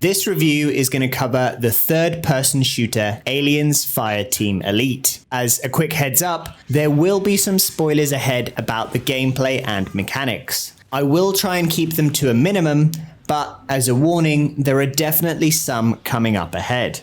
This review is going to cover the third-person shooter Aliens Fireteam Elite. As a quick heads up, there will be some spoilers ahead about the gameplay and mechanics. I will try and keep them to a minimum, but as a warning, there are definitely some coming up ahead.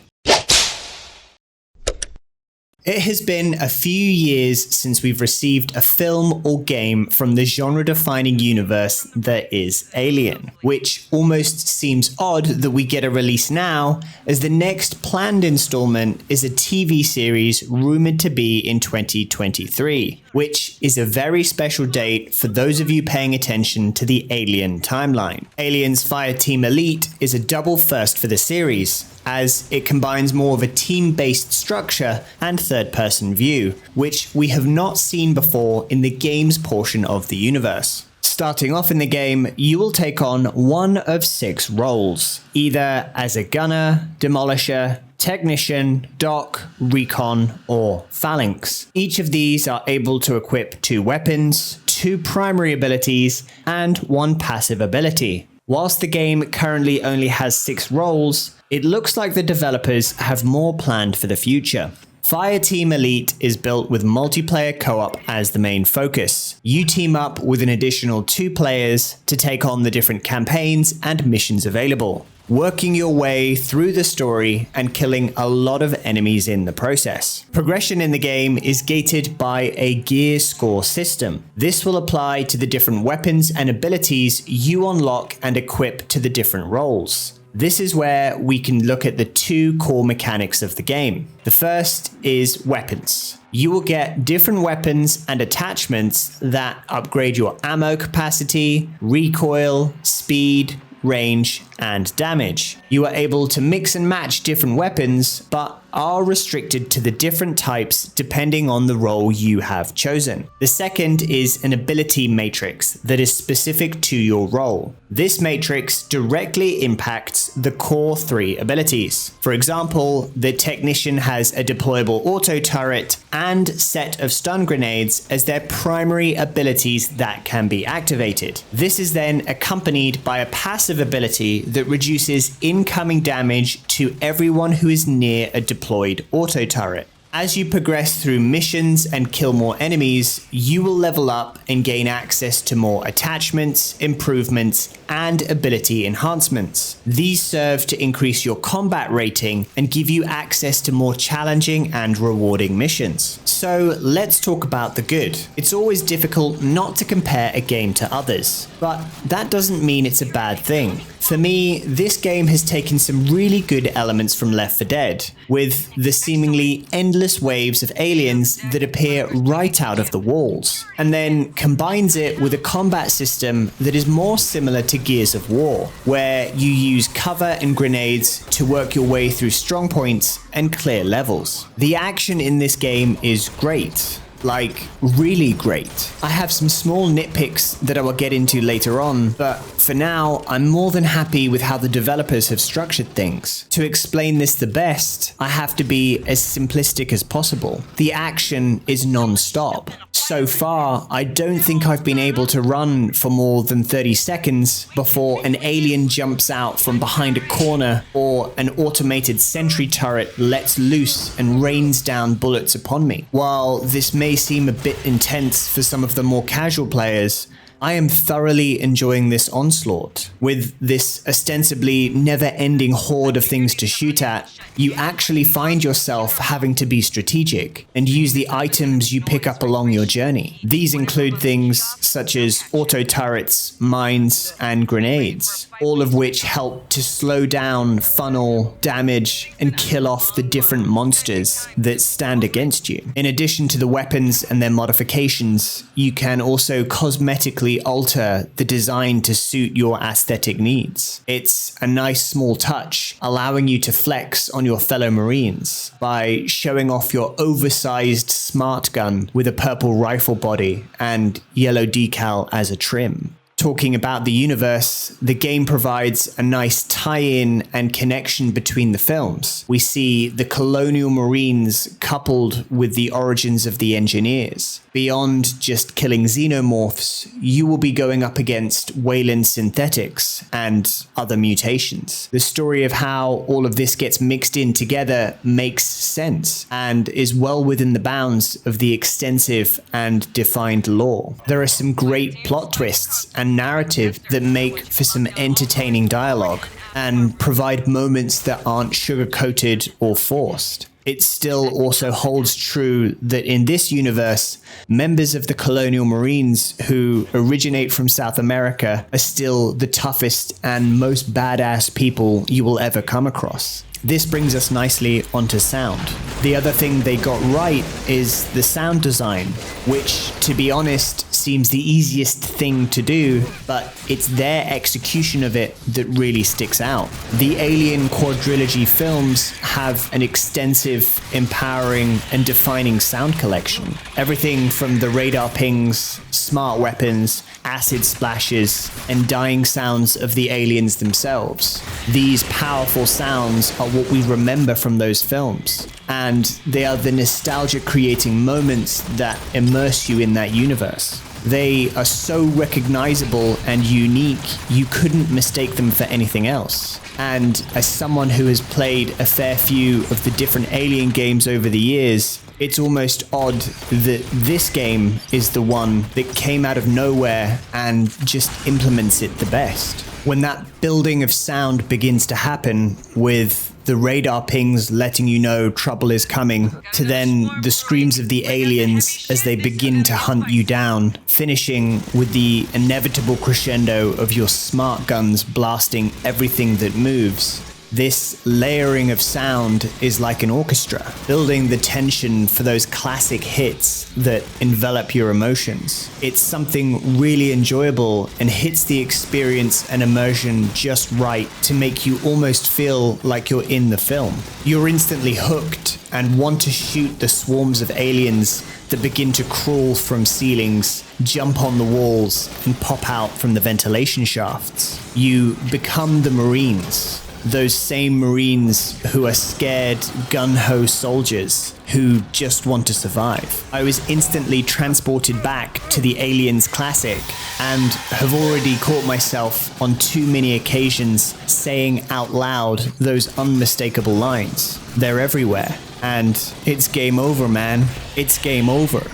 It has been a few years since we've received a film or game from the genre-defining universe that is Alien, which almost seems odd that we get a release now, as the next planned installment is a TV series rumored to be in 2023, which is a very special date for those of you paying attention to the Alien timeline. Aliens Fireteam Elite is a double first for the series, as it combines more of a team-based structure and third-person view, which we have not seen before in the game's portion of the universe. Starting off in the game, you will take on one of 6 roles, either as a gunner, demolisher, technician, doc, recon, or phalanx. Each of these are able to equip 2 weapons, 2 primary abilities, and 1 passive ability. Whilst the game currently only has 6 roles, it looks like the developers have more planned for the future. Fireteam Elite is built with multiplayer co-op as the main focus. You team up with an additional 2 players to take on the different campaigns and missions available, working your way through the story and killing a lot of enemies in the process. Progression in the game is gated by a gear score system. This will apply to the different weapons and abilities you unlock and equip to the different roles. This is where we can look at the 2 core mechanics of the game. The first is weapons. You will get different weapons and attachments that upgrade your ammo capacity, recoil, speed, range, and damage. You are able to mix and match different weapons, but are restricted to the different types depending on the role you have chosen. The second is an ability matrix that is specific to your role. This matrix directly impacts the core 3 abilities. For example, the technician has a deployable auto turret and set of stun grenades as their primary abilities that can be activated. This is then accompanied by a passive ability that reduces incoming damage to everyone who is near a deployed auto turret. As you progress through missions and kill more enemies, you will level up and gain access to more attachments, improvements, and ability enhancements. These serve to increase your combat rating and give you access to more challenging and rewarding missions. So let's talk about the good. It's always difficult not to compare a game to others, but that doesn't mean it's a bad thing. For me, this game has taken some really good elements from Left 4 Dead, with the seemingly endless waves of aliens that appear right out of the walls, and then combines it with a combat system that is more similar to Gears of War, where you use cover and grenades to work your way through strong points and clear levels. The action in this game is great. Like, really great. I have some small nitpicks that I will get into later on, but for now, I'm more than happy with how the developers have structured things. To explain this the best, I have to be as simplistic as possible. The action is non-stop. So far, I don't think I've been able to run for more than 30 seconds before an alien jumps out from behind a corner or an automated sentry turret lets loose and rains down bullets upon me. While this may seem a bit intense for some of the more casual players, I am thoroughly enjoying this onslaught. With this ostensibly never-ending horde of things to shoot at, you actually find yourself having to be strategic and use the items you pick up along your journey. These include things such as auto turrets, mines, and grenades, all of which help to slow down, funnel, damage, and kill off the different monsters that stand against you. In addition to the weapons and their modifications, you can also cosmetically alter the design to suit your aesthetic needs. It's a nice small touch, allowing you to flex on your fellow Marines by showing off your oversized smart gun with a purple rifle body and yellow decal as a trim. Talking about the universe, the game provides a nice tie-in and connection between the films. We see the colonial marines coupled with the origins of the engineers. Beyond just killing xenomorphs, you will be going up against Wayland synthetics and other mutations. The story of how all of this gets mixed in together makes sense and is well within the bounds of the extensive and defined lore. There are some great plot twists and narrative that make for some entertaining dialogue and provide moments that aren't sugar-coated or forced. It still also holds true that in this universe, members of the colonial marines who originate from South America are still the toughest and most badass people you will ever come across. This brings us nicely onto sound. The other thing they got right is the sound design, which, to be honest, seems the easiest thing to do, but it's their execution of it that really sticks out. The Alien quadrilogy films have an extensive, empowering, and defining sound collection. Everything from the radar pings, smart weapons, acid splashes, and dying sounds of the aliens themselves. These powerful sounds are what we remember from those films, and they are the nostalgia-creating moments that immerse you in that universe. They are so recognizable and unique, you couldn't mistake them for anything else. And as someone who has played a fair few of the different Alien games over the years, it's almost odd that this game is the one that came out of nowhere and just implements it the best. When that building of sound begins to happen with the radar pings letting you know trouble is coming, to then the screams of the aliens as they begin to hunt you down, finishing with the inevitable crescendo of your smart guns blasting everything that moves. This layering of sound is like an orchestra, building the tension for those classic hits that envelop your emotions. It's something really enjoyable and hits the experience and immersion just right to make you almost feel like you're in the film. You're instantly hooked and want to shoot the swarms of aliens that begin to crawl from ceilings, jump on the walls, and pop out from the ventilation shafts. You become the Marines. Those same Marines who are scared, gung-ho soldiers who just want to survive. I was instantly transported back to the Aliens classic and have already caught myself on too many occasions saying out loud those unmistakable lines. They're everywhere. And it's game over, man. It's game over.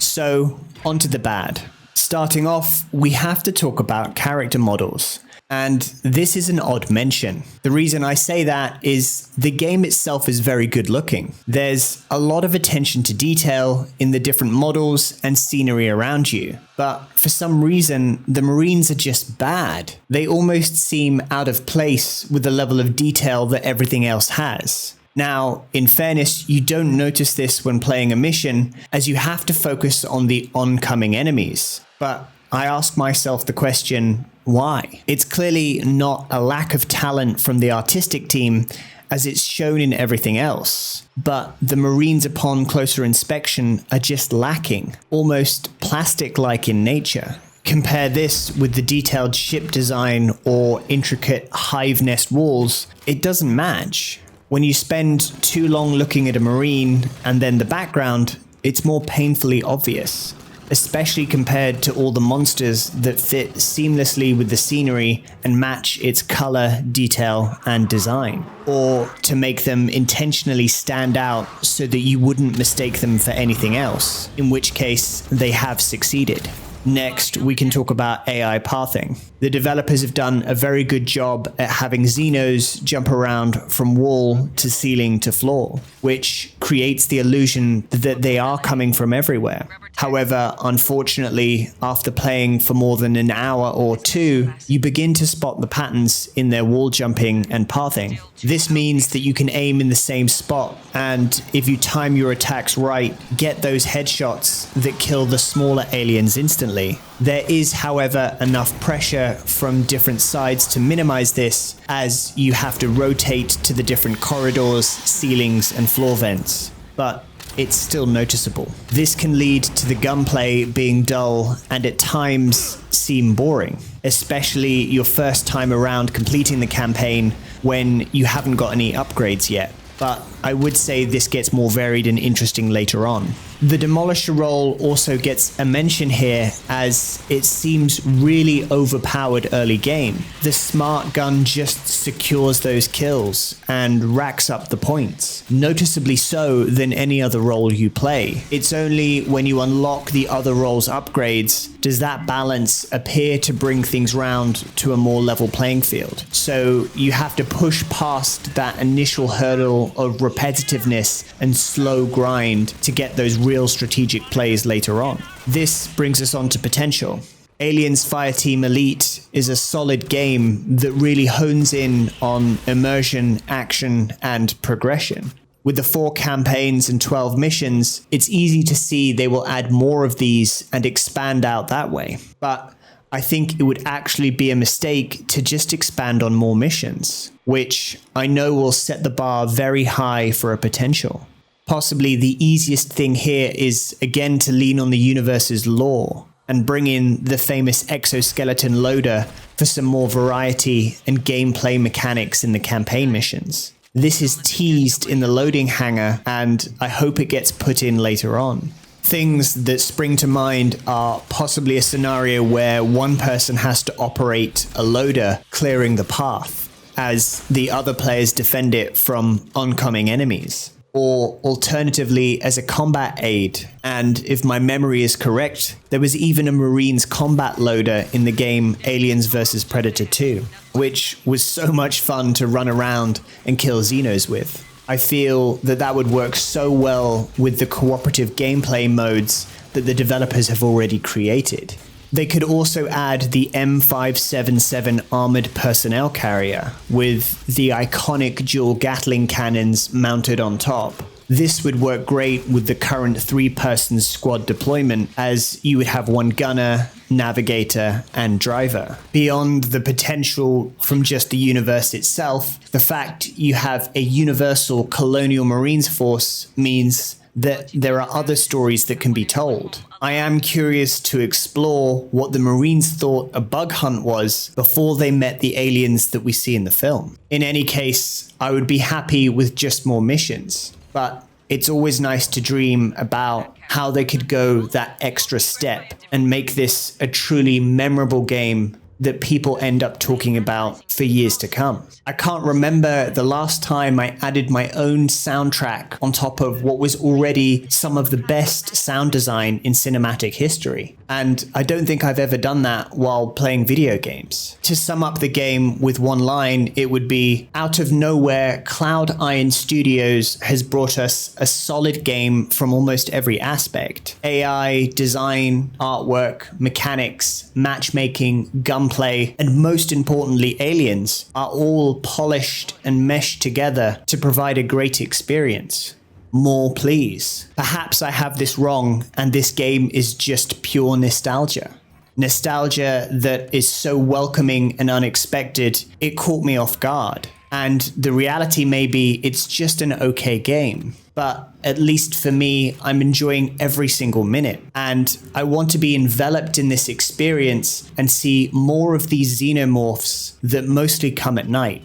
So, onto the bad. Starting off, we have to talk about character models. And this is an odd mention. The reason I say that is the game itself is very good looking. There's a lot of attention to detail in the different models and scenery around you. But for some reason, the Marines are just bad. They almost seem out of place with the level of detail that everything else has. Now, in fairness, you don't notice this when playing a mission, as you have to focus on the oncoming enemies. But I ask myself the question, why? It's clearly not a lack of talent from the artistic team, as it's shown in everything else. But the Marines, upon closer inspection, are just lacking, almost plastic-like in nature. Compare this with the detailed ship design or intricate hive nest walls, it doesn't match. When you spend too long looking at a Marine and then the background, it's more painfully obvious, especially compared to all the monsters that fit seamlessly with the scenery and match its color, detail, and design. Or to make them intentionally stand out so that you wouldn't mistake them for anything else, in which case they have succeeded. Next, we can talk about AI pathing. The developers have done a very good job at having Xenos jump around from wall to ceiling to floor, which creates the illusion that they are coming from everywhere. However, unfortunately, after playing for more than an hour or two, you begin to spot the patterns in their wall jumping and pathing. This means that you can aim in the same spot, and if you time your attacks right, get those headshots that kill the smaller aliens instantly. There is, however, enough pressure from different sides to minimize this, as you have to rotate to the different corridors, ceilings, and floor vents. But it's still noticeable. This can lead to the gunplay being dull and at times seem boring, especially your first time around completing the campaign when you haven't got any upgrades yet. But I would say this gets more varied and interesting later on. The Demolisher role also gets a mention here as it seems really overpowered early game. The smart gun just secures those kills and racks up the points, noticeably so than any other role you play. It's only when you unlock the other role's upgrades does that balance appear to bring things round to a more level playing field. So you have to push past that initial hurdle of repetitiveness and slow grind to get those real strategic plays later on. This brings us on to potential. Alien's Fireteam Elite is a solid game that really hones in on immersion, action, and progression. With the 4 campaigns and 12 missions, it's easy to see they will add more of these and expand out that way. But I think it would actually be a mistake to just expand on more missions, which I know will set the bar very high for a potential. Possibly the easiest thing here is again to lean on the universe's lore and bring in the famous exoskeleton loader for some more variety and gameplay mechanics in the campaign missions. This is teased in the loading hangar, and I hope it gets put in later on. Things that spring to mind are possibly a scenario where one person has to operate a loader clearing the path, as the other players defend it from oncoming enemies. Or alternatively as a combat aid, and if my memory is correct, there was even a Marines combat loader in the game Aliens vs Predator 2, which was so much fun to run around and kill Xenos with. I feel that that would work so well with the cooperative gameplay modes that the developers have already created. They could also add the M577 armored personnel carrier with the iconic dual Gatling cannons mounted on top. This would work great with the current 3-person squad deployment, as you would have one gunner, navigator, and driver. Beyond the potential from just the universe itself, the fact you have a universal colonial Marines force means that there are other stories that can be told. I am curious to explore what the Marines thought a bug hunt was before they met the aliens that we see in the film. In any case, I would be happy with just more missions, but it's always nice to dream about how they could go that extra step and make this a truly memorable game that people end up talking about for years to come. I can't remember the last time I added my own soundtrack on top of what was already some of the best sound design in cinematic history. And I don't think I've ever done that while playing video games. To sum up the game with one line, it would be, out of nowhere, Cloud Iron Studios has brought us a solid game from almost every aspect. AI, design, artwork, mechanics, matchmaking, gunplay, and most importantly, aliens are all polished and meshed together to provide a great experience. More, please. Perhaps I have this wrong, and this game is just pure nostalgia. Nostalgia that is so welcoming and unexpected, it caught me off guard. And the reality may be it's just an okay game. But at least for me, I'm enjoying every single minute. And I want to be enveloped in this experience and see more of these xenomorphs that mostly come at night.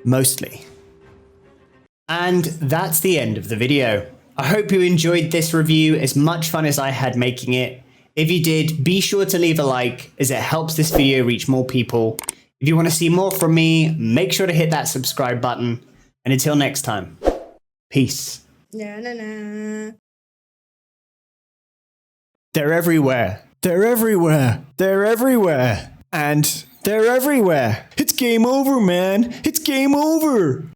Mostly. And that's the end of the video. I hope you enjoyed this review as much fun as I had making it. If you did, be sure to leave a like as it helps this video reach more people. If you want to see more from me, make sure to hit that subscribe button. And until next time, peace. Na, na, na. They're everywhere. They're everywhere. They're everywhere. And they're everywhere. It's game over, man. It's game over.